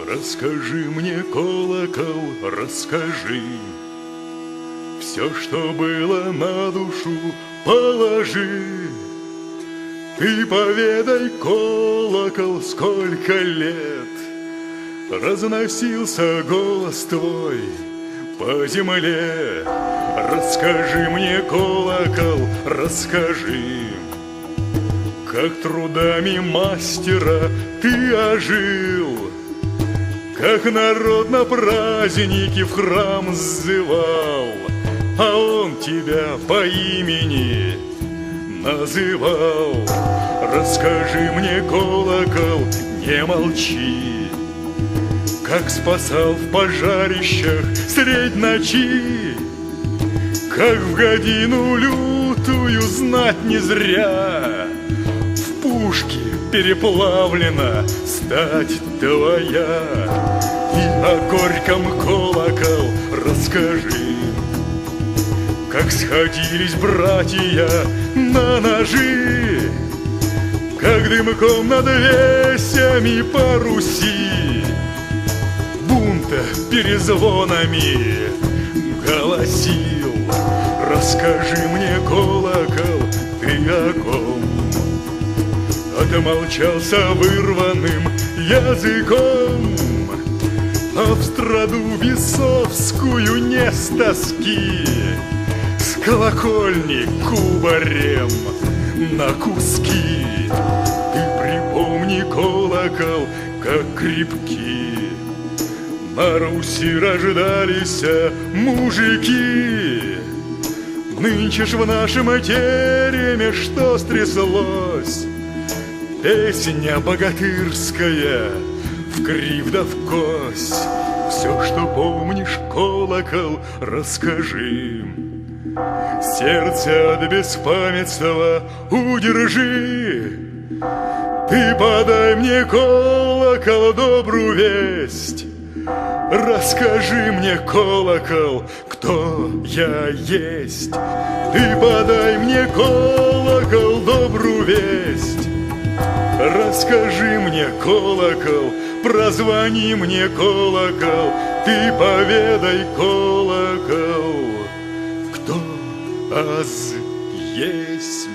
Расскажи мне, колокол, расскажи. Все, что было на душу, положи. Ты поведай, колокол, сколько лет разносился голос твой по земле. Расскажи мне, колокол, расскажи, как трудами мастера ты ожил, как народ на праздники в храм сзывал, а он тебя по имени называл. Расскажи мне, колокол, не молчи, как спасал в пожарищах средь ночи, как в годину лютую знать не зря в пушке переплавлена стать твоя. И о горьком, колокол, расскажи, как сходились братья на ножи, как дымком над весями по Руси бунта перезвонами голосил. Расскажи мне, колокол, ты о ком отмолчался вырванным языком, а в страду бесовскую не с тоски с колокольни кубарем на куски. Ты припомни, колокол, как крепки на Руси рождались мужики. Нынче ж в нашем тереме что стряслось? Песня богатырская вкрив да вкось. Все, что помнишь, колокол, расскажи. Сердце от беспамятства удержи. Ты подай мне, колокол, добрую весть. Расскажи мне, колокол, кто я есть. Ты подай мне, колокол, добрую весть. Расскажи мне, колокол, прозвони мне, колокол, ты поведай, колокол, кто аз есть.